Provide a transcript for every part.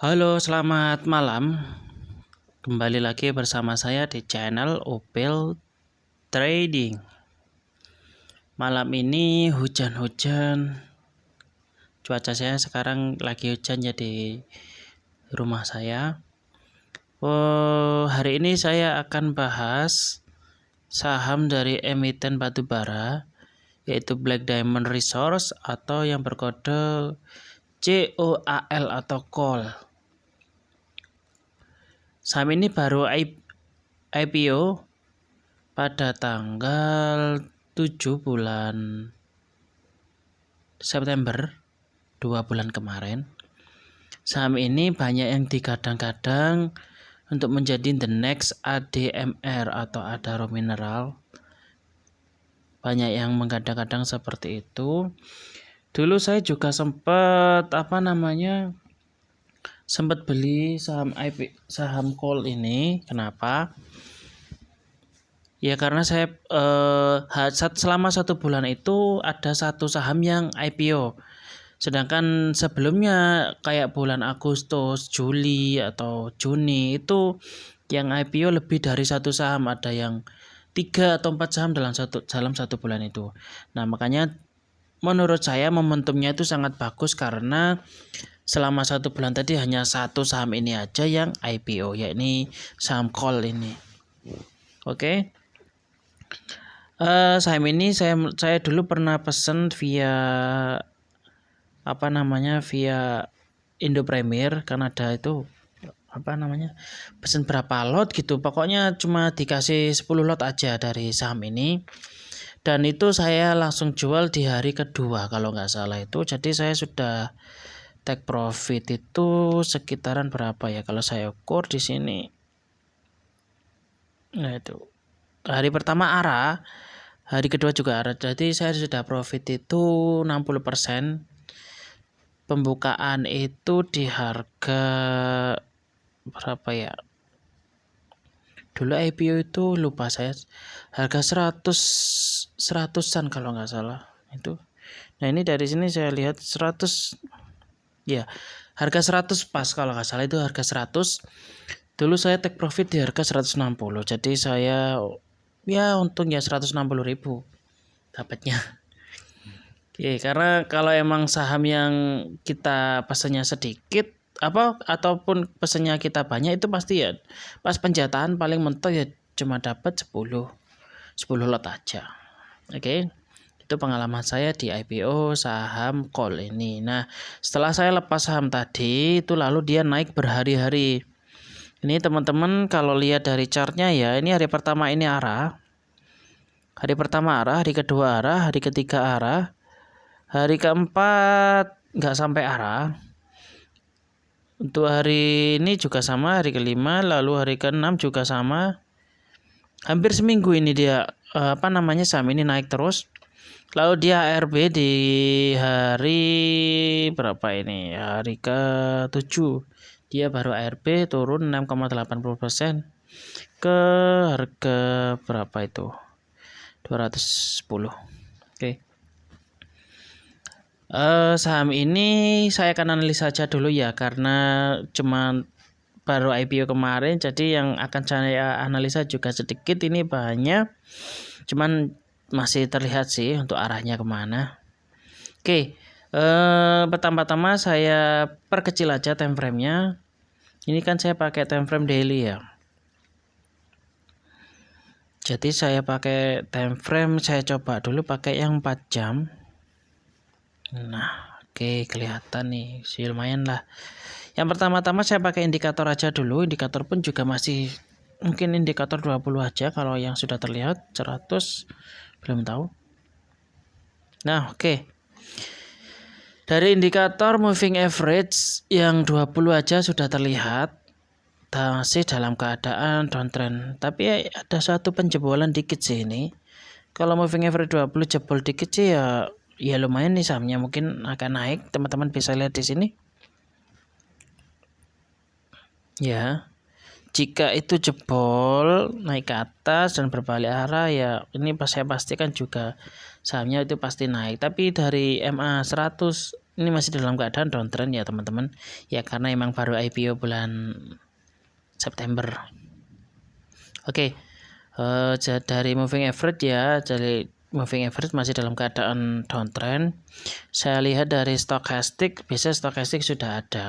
Halo, selamat malam. Kembali lagi bersama saya di channel Opel Trading. Malam ini hujan-hujan. Cuaca saya sekarang lagi hujan ya di rumah saya. Hari ini saya akan bahas saham dari emiten batubara, yaitu Black Diamond Resource atau yang berkode COAL atau COL. Saham ini baru IPO pada tanggal 7 bulan September, 2 bulan kemarin. Saham ini banyak yang digadang-gadang untuk menjadi the next ADMR atau Adaro Mineral. Banyak yang menggadang-gadang seperti itu. Dulu saya juga sempat beli saham call ini. Kenapa? Ya karena saya selama 1 bulan itu ada satu saham yang IPO. Sedangkan sebelumnya kayak bulan Agustus, Juli atau Juni itu yang IPO lebih dari satu saham, ada yang 3 atau 4 saham dalam satu bulan itu. Nah makanya menurut saya momentumnya itu sangat bagus karena selama 1 bulan tadi hanya satu saham ini aja yang IPO, yakni saham call ini. Oke. Saham ini saya dulu pernah pesen via Indo Premier Kanada itu pesen berapa lot gitu, pokoknya cuma dikasih 10 lot aja dari saham ini, dan itu saya langsung jual di hari kedua kalau nggak salah itu. Jadi saya sudah take profit itu sekitaran berapa ya kalau saya ukur di sini. Nah itu hari pertama arah, hari kedua juga arah, jadi saya sudah profit itu 60%. Pembukaan itu di harga berapa ya? Dulu IPO itu lupa saya, harga 100-an kalau nggak salah itu. Nah ini dari sini saya lihat 100 ya, harga 100 pas kalau nggak salah itu harga 100. Dulu saya take profit di harga 160, jadi saya ya untung ya 160.000 dapatnya. Oke, karena kalau emang saham yang kita pesannya sedikit ataupun pesannya kita banyak, itu pasti ya pas penjatahan paling mentok ya cuma dapat 10 lot aja. Oke. Itu pengalaman saya di IPO saham call ini. Nah, setelah saya lepas saham tadi itu lalu dia naik berhari-hari. Ini teman-teman kalau lihat dari chartnya ya, ini hari pertama ini arah. Hari pertama arah, hari kedua arah, hari ketiga arah. Hari keempat nggak sampai arah. Untuk hari ini juga sama, hari kelima, lalu hari keenam juga sama. Hampir seminggu ini dia saham ini naik terus. Lalu dia ARB di hari berapa ini? Hari ke-7. Dia baru ARB turun 6,80% ke harga berapa itu? 210. Oke. Saham ini saya akan analisa saja dulu ya, karena cuma baru IPO kemarin, jadi yang akan saya analisa juga sedikit, ini banyak, cuman masih terlihat sih untuk arahnya kemana. Oke, pertama-tama saya perkecil aja time frame-nya. Ini kan saya pakai time frame daily ya. Jadi saya pakai time frame, saya coba dulu pakai yang 4 jam. Nah, oke, kelihatan nih, sih lumayan lah. Yang pertama-tama saya pakai indikator aja dulu. Indikator pun juga masih mungkin indikator 20 aja, kalau yang sudah terlihat 100 belum tahu. Nah, oke. Dari indikator moving average yang 20 aja sudah terlihat masih dalam keadaan downtrend. Tapi ada satu penjebolan dikit sih ini. Kalau moving average 20 jebol dikit sih ya lumayan nih, sahamnya mungkin akan naik. Teman-teman bisa lihat di sini. Ya, jika itu jebol naik ke atas dan berbalik arah ya ini saya pastikan juga sahamnya itu pasti naik. Tapi dari MA 100 ini masih dalam keadaan downtrend ya teman-teman. Ya karena emang baru IPO bulan September. Oke. Dari moving average ya, dari moving average masih dalam keadaan downtrend. Saya lihat dari stochastic, biasanya stochastic sudah ada.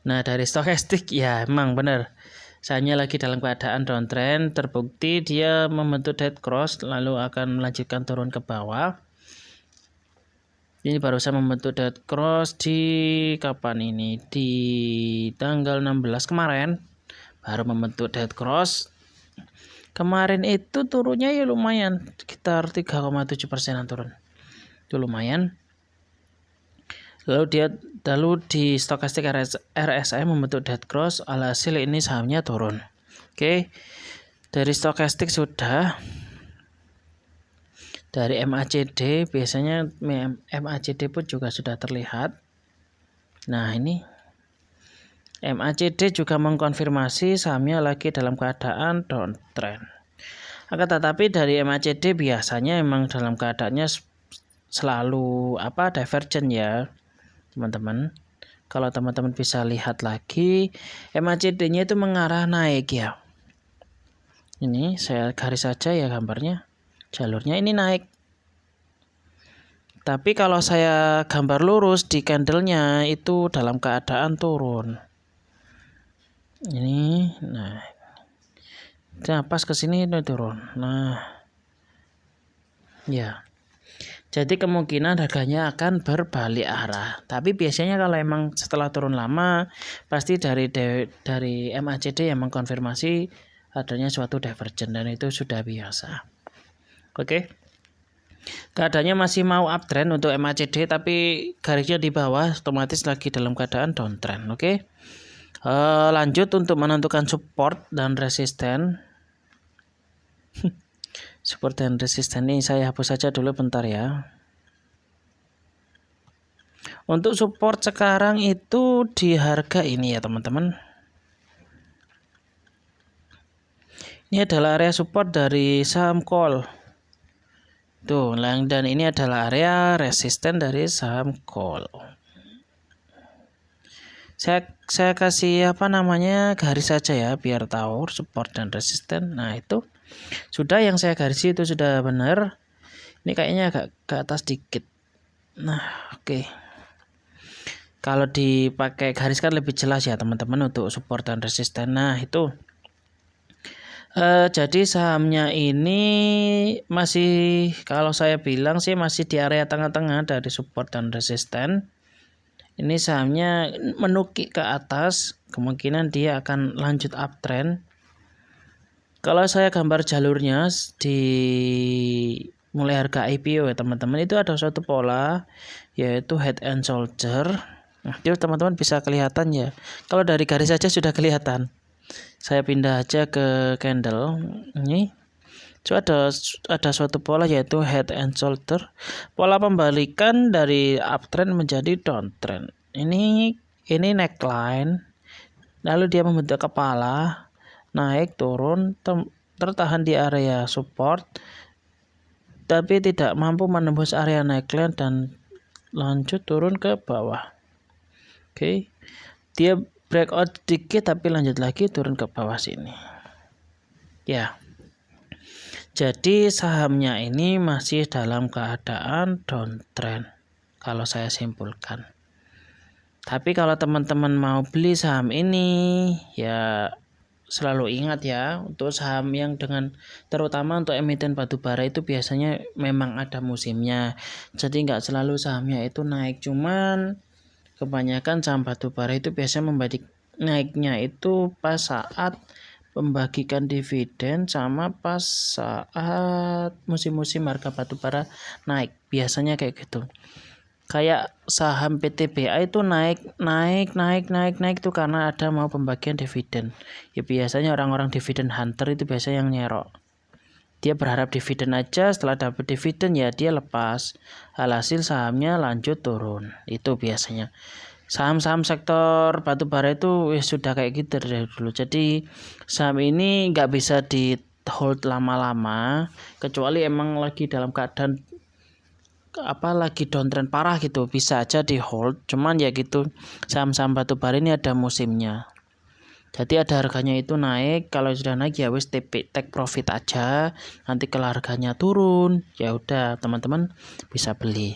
Nah, dari stochastic ya emang benar. Saya lagi dalam keadaan downtrend, terbukti dia membentuk dead cross lalu akan melanjutkan turun ke bawah. Ini barusan membentuk dead cross di kapan ini? Di tanggal 16 kemarin baru membentuk dead cross. Kemarin itu turunnya ya lumayan, sekitar 3,7% turun. Itu lumayan. Lalu di stokastik RSI membentuk dead cross, alhasil ini sahamnya turun. Oke. Dari stokastik sudah. Dari MACD biasanya MACD pun juga sudah terlihat. Nah, ini MACD juga mengkonfirmasi sahamnya lagi dalam keadaan downtrend. Akan tetapi dari MACD biasanya emang dalam keadaannya selalu divergent ya, teman-teman. Kalau teman-teman bisa lihat lagi, MACD-nya itu mengarah naik ya. Ini saya garis saja ya gambarnya. Jalurnya ini naik. Tapi kalau saya gambar lurus di candlenya itu dalam keadaan turun. Ini, nah pas ke sini itu turun. Nah, ya. Jadi kemungkinan harganya akan berbalik arah. Tapi biasanya kalau emang setelah turun lama, pasti dari MACD yang mengkonfirmasi adanya suatu divergent dan itu sudah biasa. Oke. Keadaannya masih mau uptrend untuk MACD tapi garisnya di bawah otomatis lagi dalam keadaan downtrend. Oke. Lanjut untuk menentukan support dan resisten. Support dan resisten ini saya hapus saja dulu bentar ya. Untuk support sekarang itu di harga ini ya teman-teman. Ini adalah area support dari saham call. Tuh, dan ini adalah area resisten dari saham call. Saya kasih garis saja ya biar tahu support dan resisten. Nah, itu sudah yang saya garis itu sudah benar. Ini kayaknya agak ke atas dikit. Nah, oke. Kalau dipakai garis kan lebih jelas ya teman-teman untuk support dan resisten. Nah, itu. Jadi sahamnya ini masih, kalau saya bilang sih masih di area tengah-tengah dari support dan resisten. Ini sahamnya menukik ke atas, kemungkinan dia akan lanjut uptrend. Kalau saya gambar jalurnya di mulai harga IPO ya teman-teman, itu ada suatu pola yaitu head and shoulder. Nah, itu teman-teman bisa kelihatan ya. Kalau dari garis saja sudah kelihatan. Saya pindah aja ke candle. Ini so, ada suatu pola yaitu head and shoulder. Pola pembalikan dari uptrend menjadi downtrend. Ini neckline. Lalu dia membentuk kepala, naik turun, tertahan di area support, tapi tidak mampu menembus area neckline dan lanjut turun ke bawah. Oke. Dia breakout dikit tapi lanjut lagi turun ke bawah sini. Ya. Jadi sahamnya ini masih dalam keadaan downtrend kalau saya simpulkan. Tapi kalau teman-teman mau beli saham ini ya selalu ingat ya, untuk saham yang terutama untuk emiten batubara itu biasanya memang ada musimnya. Jadi nggak selalu sahamnya itu naik, cuman kebanyakan saham batubara itu biasanya naiknya itu pas saat membagikan dividen sama pas saat musim-musim harga batubara naik. Biasanya kayak gitu. Kayak saham PTBA itu naik itu karena ada mau pembagian dividen. Ya biasanya orang-orang dividen hunter itu biasanya yang nyerok. Dia berharap dividen aja, setelah dapat dividen ya dia lepas. Alhasil sahamnya lanjut turun. Itu biasanya. Saham-saham sektor batubara itu sudah kayak gitu dari dulu. Jadi saham ini nggak bisa di hold lama-lama kecuali emang lagi dalam keadaan lagi downtrend parah gitu, bisa aja di hold. Cuman ya gitu, saham-saham batubara ini ada musimnya. Jadi ada harganya itu naik, kalau sudah naik ya wis take profit aja. Nanti kalau harganya turun, ya udah teman-teman bisa beli.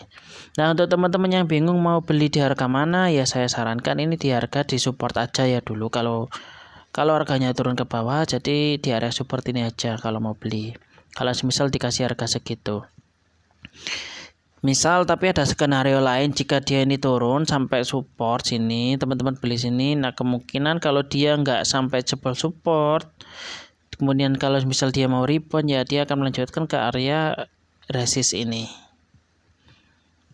Nah, untuk teman-teman yang bingung mau beli di harga mana, ya saya sarankan ini di harga di support aja ya dulu. Kalau harganya turun ke bawah, jadi di area support ini aja kalau mau beli. Kalau misal dikasih harga segitu. Misal tapi ada skenario lain, jika dia ini turun sampai support sini, teman-teman beli sini. Nah, kemungkinan kalau dia nggak sampai jebol support, kemudian kalau misal dia mau rebound, ya dia akan melanjutkan ke area resist ini.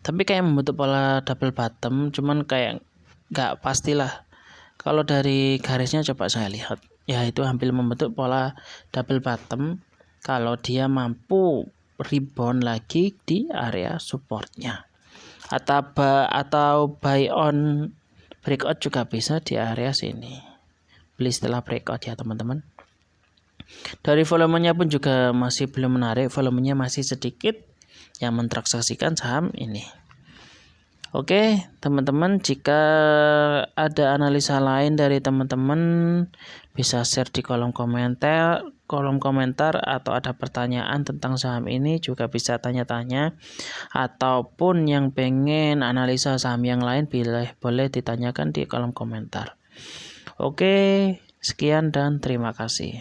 Tapi kayak membentuk pola double bottom, cuman kayak nggak pastilah. Kalau dari garisnya coba saya lihat, ya itu hampir membentuk pola double bottom kalau dia mampu rebound lagi di area supportnya, atau buy on breakout juga bisa di area sini, beli setelah breakout ya teman-teman. Dari volumenya pun juga masih belum menarik, volumenya masih sedikit yang mentransaksikan saham ini. Oke teman-teman, jika ada analisa lain dari teman-teman bisa share di kolom komentar, atau ada pertanyaan tentang saham ini juga bisa tanya-tanya, ataupun yang pengen analisa saham yang lain boleh ditanyakan di kolom komentar. Oke, sekian dan terima kasih.